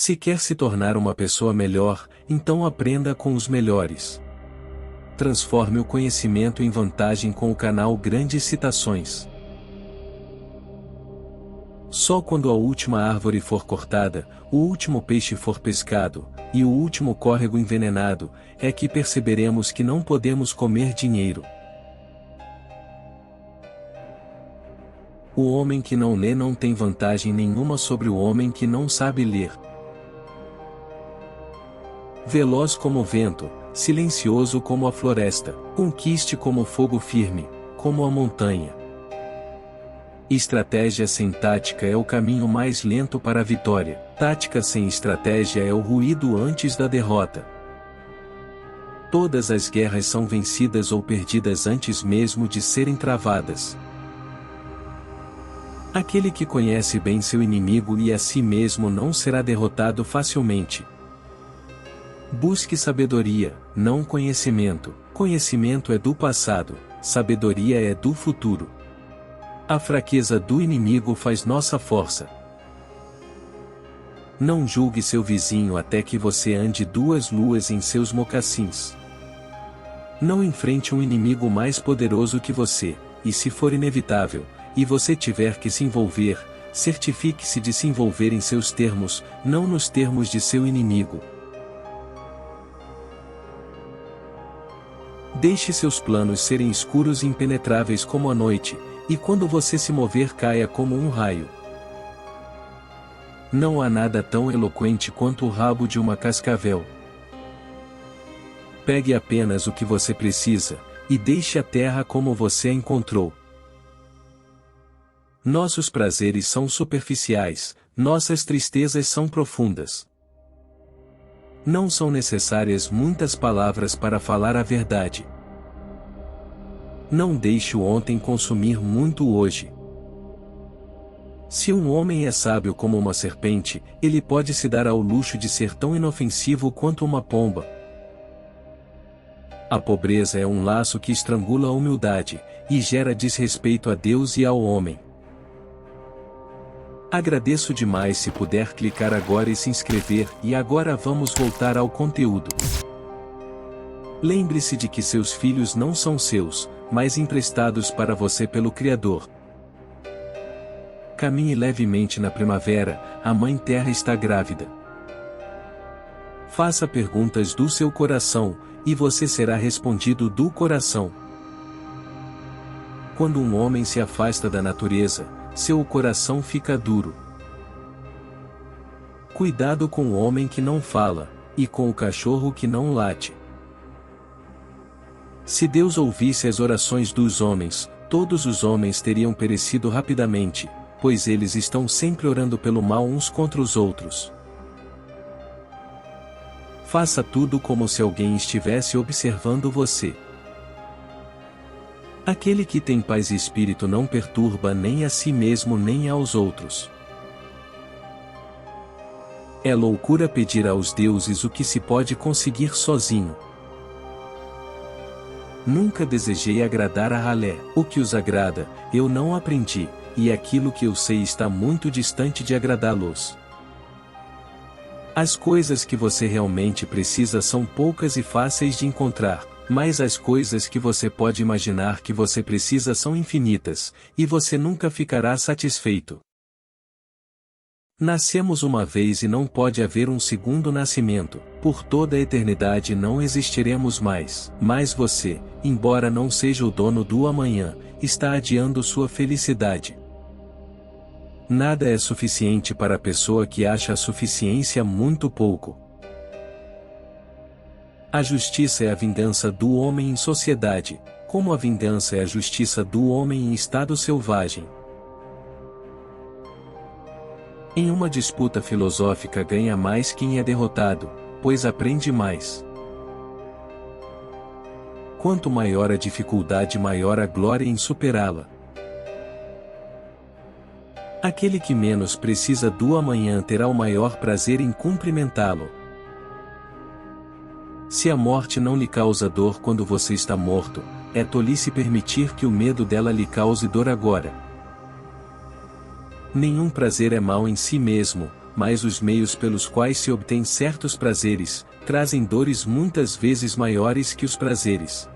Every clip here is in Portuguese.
Se quer se tornar uma pessoa melhor, então aprenda com os melhores. Transforme o conhecimento em vantagem com o canal Grandes Citações. Só quando a última árvore for cortada, o último peixe for pescado, e o último córrego envenenado, é que perceberemos que não podemos comer dinheiro. O homem que não lê não tem vantagem nenhuma sobre o homem que não sabe ler. Veloz como o vento, silencioso como a floresta, conquiste como o fogo firme, como a montanha. Estratégia sem tática é o caminho mais lento para a vitória. Tática sem estratégia é o ruído antes da derrota. Todas as guerras são vencidas ou perdidas antes mesmo de serem travadas. Aquele que conhece bem seu inimigo e a si mesmo não será derrotado facilmente. Busque sabedoria, não conhecimento. Conhecimento é do passado, sabedoria é do futuro. A fraqueza do inimigo faz nossa força. Não julgue seu vizinho até que você ande 2 luas em seus mocassins. Não enfrente um inimigo mais poderoso que você, e se for inevitável, e você tiver que se envolver, certifique-se de se envolver em seus termos, não nos termos de seu inimigo. Deixe seus planos serem escuros e impenetráveis como a noite, e quando você se mover caia como um raio. Não há nada tão eloquente quanto o rabo de uma cascavel. Pegue apenas o que você precisa, e deixe a terra como você a encontrou. Nossos prazeres são superficiais, nossas tristezas são profundas. Não são necessárias muitas palavras para falar a verdade. Não deixe o ontem consumir muito hoje. Se um homem é sábio como uma serpente, ele pode se dar ao luxo de ser tão inofensivo quanto uma pomba. A pobreza é um laço que estrangula a humildade, e gera desrespeito a Deus e ao homem. Agradeço demais se puder clicar agora e se inscrever, e agora vamos voltar ao conteúdo. Lembre-se de que seus filhos não são seus, mas emprestados para você pelo Criador. Caminhe levemente na primavera, a Mãe Terra está grávida. Faça perguntas do seu coração, e você será respondido do coração. Quando um homem se afasta da natureza, seu coração fica duro. Cuidado com o homem que não fala, e com o cachorro que não late. Se Deus ouvisse as orações dos homens, todos os homens teriam perecido rapidamente, pois eles estão sempre orando pelo mal uns contra os outros. Faça tudo como se alguém estivesse observando você. Aquele que tem paz e espírito não perturba nem a si mesmo nem aos outros. É loucura pedir aos deuses o que se pode conseguir sozinho. Nunca desejei agradar a Ralé. O que os agrada, eu não aprendi, e aquilo que eu sei está muito distante de agradá-los. As coisas que você realmente precisa são poucas e fáceis de encontrar, mas as coisas que você pode imaginar que você precisa são infinitas, e você nunca ficará satisfeito. Nascemos uma vez e não pode haver um segundo nascimento, por toda a eternidade não existiremos mais. Mas você, embora não seja o dono do amanhã, está adiando sua felicidade. Nada é suficiente para a pessoa que acha a suficiência muito pouco. A justiça é a vingança do homem em sociedade, como a vingança é a justiça do homem em estado selvagem. Em uma disputa filosófica ganha mais quem é derrotado, pois aprende mais. Quanto maior a dificuldade, maior a glória em superá-la. Aquele que menos precisa do amanhã terá o maior prazer em cumprimentá-lo. Se a morte não lhe causa dor quando você está morto, é tolice permitir que o medo dela lhe cause dor agora. Nenhum prazer é mau em si mesmo, mas os meios pelos quais se obtém certos prazeres, trazem dores muitas vezes maiores que os prazeres.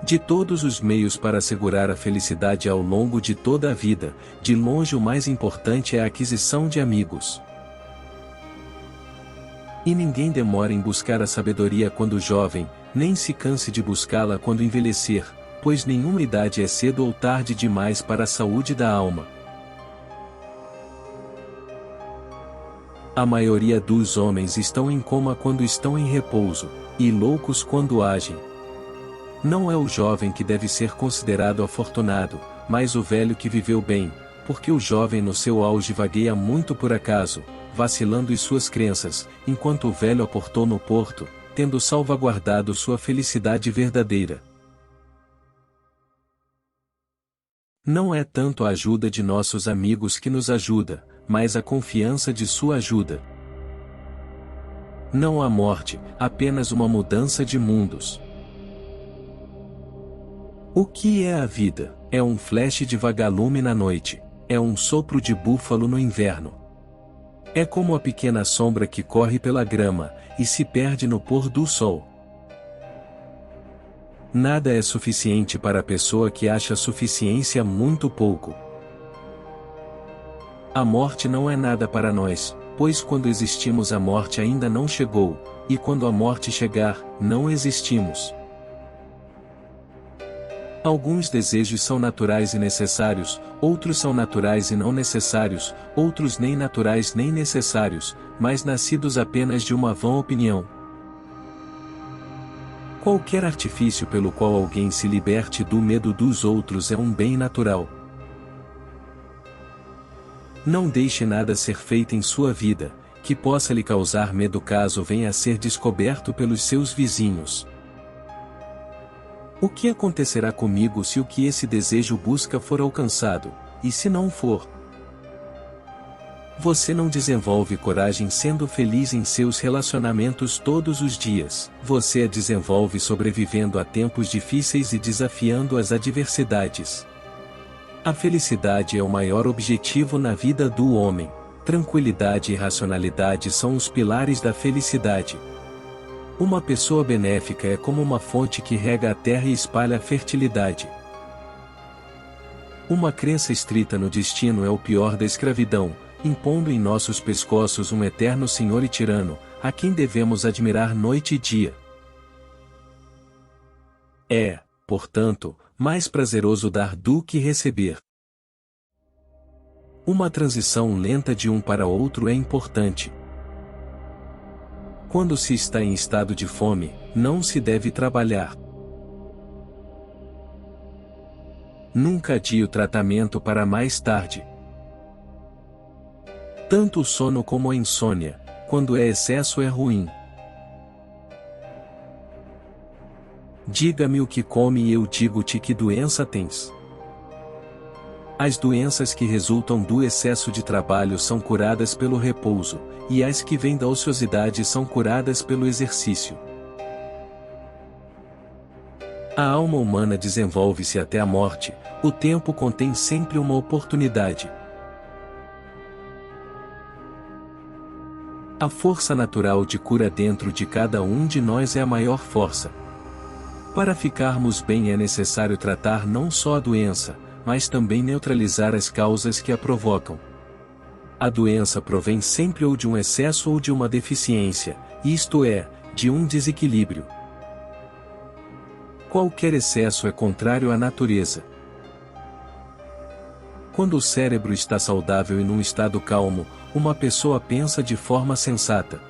De todos os meios para assegurar a felicidade ao longo de toda a vida, de longe o mais importante é a aquisição de amigos. E ninguém demora em buscar a sabedoria quando jovem, nem se canse de buscá-la quando envelhecer, pois nenhuma idade é cedo ou tarde demais para a saúde da alma. A maioria dos homens estão em coma quando estão em repouso, e loucos quando agem. Não é o jovem que deve ser considerado afortunado, mas o velho que viveu bem, porque o jovem no seu auge vagueia muito por acaso, vacilando em suas crenças, enquanto o velho aportou no porto, tendo salvaguardado sua felicidade verdadeira. Não é tanto a ajuda de nossos amigos que nos ajuda, mas a confiança de sua ajuda. Não há morte, apenas uma mudança de mundos. O que é a vida? É um flash de vagalume na noite. É um sopro de búfalo no inverno. É como a pequena sombra que corre pela grama, e se perde no pôr do sol. Nada é suficiente para a pessoa que acha suficiência muito pouco. A morte não é nada para nós, pois quando existimos a morte ainda não chegou, e quando a morte chegar, não existimos. Alguns desejos são naturais e necessários, outros são naturais e não necessários, outros nem naturais nem necessários, mas nascidos apenas de uma vã opinião. Qualquer artifício pelo qual alguém se liberte do medo dos outros é um bem natural. Não deixe nada ser feito em sua vida, que possa lhe causar medo caso venha a ser descoberto pelos seus vizinhos. O que acontecerá comigo se o que esse desejo busca for alcançado, e se não for? Você não desenvolve coragem sendo feliz em seus relacionamentos todos os dias. Você a desenvolve sobrevivendo a tempos difíceis e desafiando as adversidades. A felicidade é o maior objetivo na vida do homem. Tranquilidade e racionalidade são os pilares da felicidade. Uma pessoa benéfica é como uma fonte que rega a terra e espalha a fertilidade. Uma crença estrita no destino é o pior da escravidão, impondo em nossos pescoços um eterno senhor e tirano, a quem devemos admirar noite e dia. É, portanto, mais prazeroso dar do que receber. Uma transição lenta de um para outro é importante. Quando se está em estado de fome, não se deve trabalhar. Nunca adie o tratamento para mais tarde. Tanto o sono como a insônia, quando é excesso é ruim. Diga-me o que come e eu digo-te que doença tens. As doenças que resultam do excesso de trabalho são curadas pelo repouso, e as que vêm da ociosidade são curadas pelo exercício. A alma humana desenvolve-se até a morte, o tempo contém sempre uma oportunidade. A força natural de cura dentro de cada um de nós é a maior força. Para ficarmos bem é necessário tratar não só a doença, mas também neutralizar as causas que a provocam. A doença provém sempre ou de um excesso ou de uma deficiência, isto é, de um desequilíbrio. Qualquer excesso é contrário à natureza. Quando o cérebro está saudável e num estado calmo, uma pessoa pensa de forma sensata.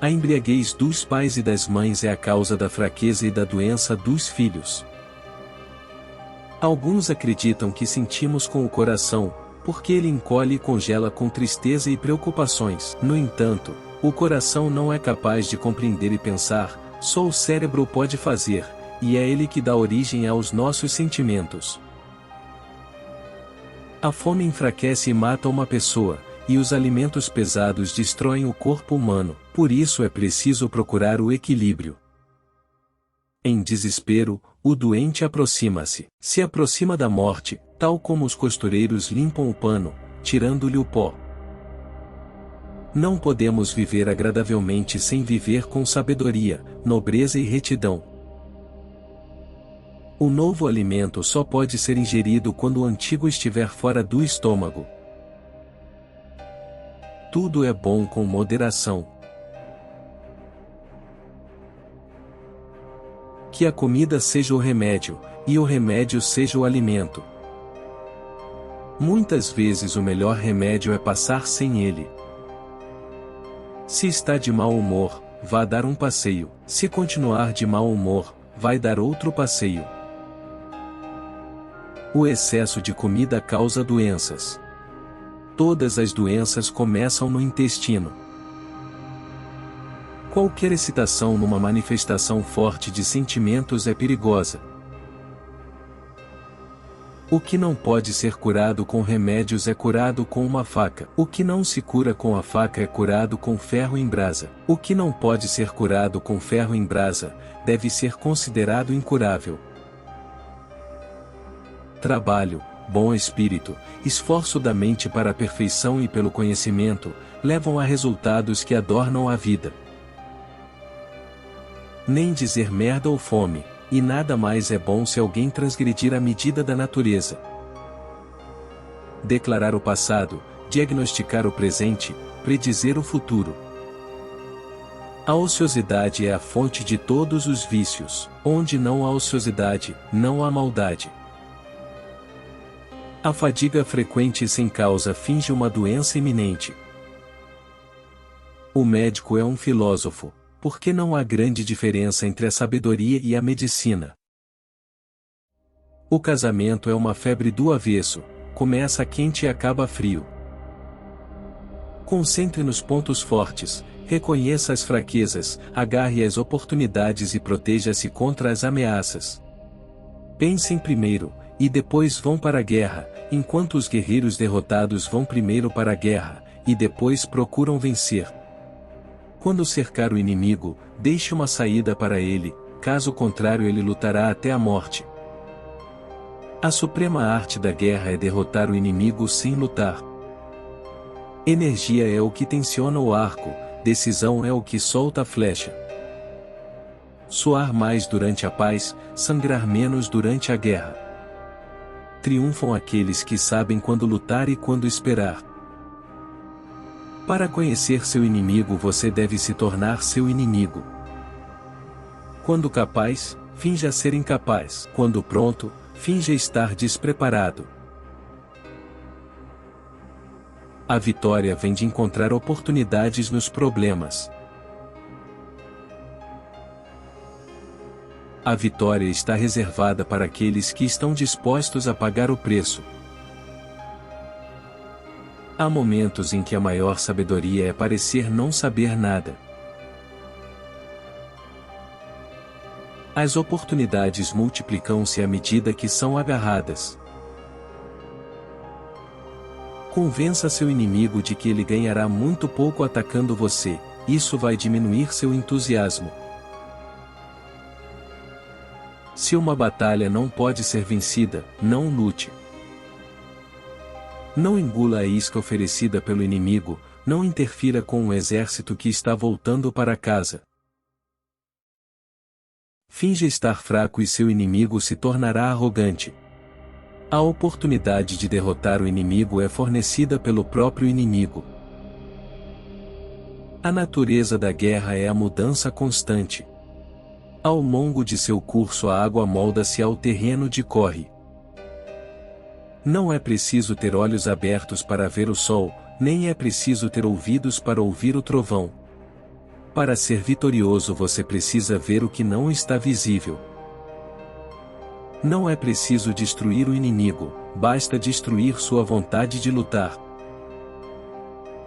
A embriaguez dos pais e das mães é a causa da fraqueza e da doença dos filhos. Alguns acreditam que sentimos com o coração, porque ele encolhe e congela com tristeza e preocupações. No entanto, o coração não é capaz de compreender e pensar, só o cérebro pode fazer, e é ele que dá origem aos nossos sentimentos. A fome enfraquece e mata uma pessoa, e os alimentos pesados destroem o corpo humano, por isso é preciso procurar o equilíbrio. Em desespero, o doente aproxima-se. Se aproxima da morte, tal como os costureiros limpam o pano, tirando-lhe o pó. Não podemos viver agradavelmente sem viver com sabedoria, nobreza e retidão. O novo alimento só pode ser ingerido quando o antigo estiver fora do estômago. Tudo é bom com moderação. Que a comida seja o remédio, e o remédio seja o alimento. Muitas vezes o melhor remédio é passar sem ele. Se está de mau humor, vá dar um passeio. Se continuar de mau humor, vai dar outro passeio. O excesso de comida causa doenças. Todas as doenças começam no intestino. Qualquer excitação numa manifestação forte de sentimentos é perigosa. O que não pode ser curado com remédios é curado com uma faca. O que não se cura com a faca é curado com ferro em brasa. O que não pode ser curado com ferro em brasa, deve ser considerado incurável. Trabalho, bom espírito, esforço da mente para a perfeição e pelo conhecimento, levam a resultados que adornam a vida. Nem dizer merda ou fome, e nada mais é bom se alguém transgredir a medida da natureza. Declarar o passado, diagnosticar o presente, predizer o futuro. A ociosidade é a fonte de todos os vícios. Onde não há ociosidade, não há maldade. A fadiga frequente e sem causa finge uma doença iminente. O médico é um filósofo, porque não há grande diferença entre a sabedoria e a medicina. O casamento é uma febre do avesso, começa quente e acaba frio. Concentre nos pontos fortes, reconheça as fraquezas, agarre as oportunidades e proteja-se contra as ameaças. Pensem primeiro, e depois vão para a guerra, enquanto os guerreiros derrotados vão primeiro para a guerra, e depois procuram vencer. Quando cercar o inimigo, deixe uma saída para ele, caso contrário ele lutará até a morte. A suprema arte da guerra é derrotar o inimigo sem lutar. Energia é o que tensiona o arco, decisão é o que solta a flecha. Suar mais durante a paz, sangrar menos durante a guerra. Triunfam aqueles que sabem quando lutar e quando esperar. Para conhecer seu inimigo você deve se tornar seu inimigo. Quando capaz, finja ser incapaz. Quando pronto, finja estar despreparado. A vitória vem de encontrar oportunidades nos problemas. A vitória está reservada para aqueles que estão dispostos a pagar o preço. Há momentos em que a maior sabedoria é parecer não saber nada. As oportunidades multiplicam-se à medida que são agarradas. Convença seu inimigo de que ele ganhará muito pouco atacando você, isso vai diminuir seu entusiasmo. Se uma batalha não pode ser vencida, não lute. Não engula a isca oferecida pelo inimigo, não interfira com um exército que está voltando para casa. Finja estar fraco e seu inimigo se tornará arrogante. A oportunidade de derrotar o inimigo é fornecida pelo próprio inimigo. A natureza da guerra é a mudança constante. Ao longo de seu curso a água molda-se ao terreno de corre. Não é preciso ter olhos abertos para ver o sol, nem é preciso ter ouvidos para ouvir o trovão. Para ser vitorioso você precisa ver o que não está visível. Não é preciso destruir o inimigo, basta destruir sua vontade de lutar.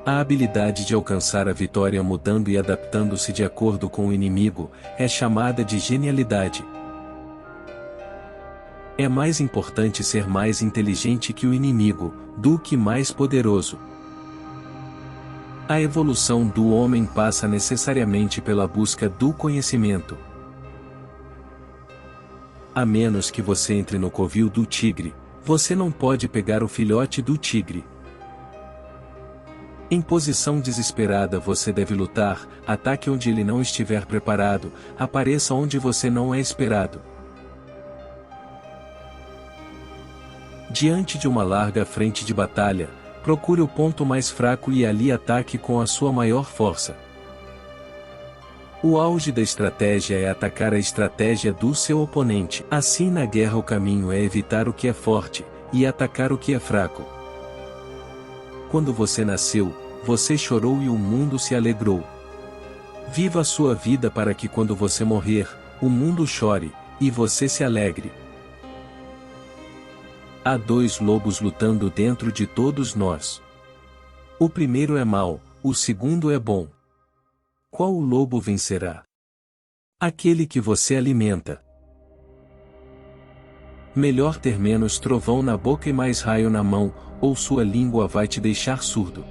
A habilidade de alcançar a vitória mudando e adaptando-se de acordo com o inimigo, é chamada de genialidade. É mais importante ser mais inteligente que o inimigo, do que mais poderoso. A evolução do homem passa necessariamente pela busca do conhecimento. A menos que você entre no covil do tigre, você não pode pegar o filhote do tigre. Em posição desesperada você deve lutar, ataque onde ele não estiver preparado, apareça onde você não é esperado. Diante de uma larga frente de batalha, procure o ponto mais fraco e ali ataque com a sua maior força. O auge da estratégia é atacar a estratégia do seu oponente. Assim na guerra o caminho é evitar o que é forte, e atacar o que é fraco. Quando você nasceu, você chorou e o mundo se alegrou. Viva a sua vida para que quando você morrer, o mundo chore, e você se alegre. Há dois lobos lutando dentro de todos nós. O primeiro é mau, o segundo é bom. Qual o lobo vencerá? Aquele que você alimenta. Melhor ter menos trovão na boca e mais raio na mão, ou sua língua vai te deixar surdo.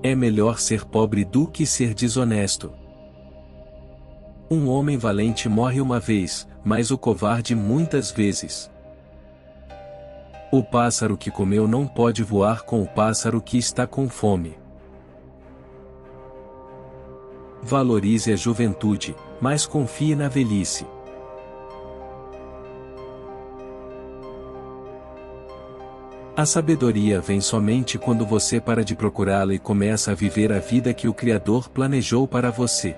É melhor ser pobre do que ser desonesto. Um homem valente morre uma vez, mas o covarde muitas vezes. O pássaro que comeu não pode voar com o pássaro que está com fome. Valorize a juventude, mas confie na velhice. A sabedoria vem somente quando você para de procurá-la e começa a viver a vida que o Criador planejou para você.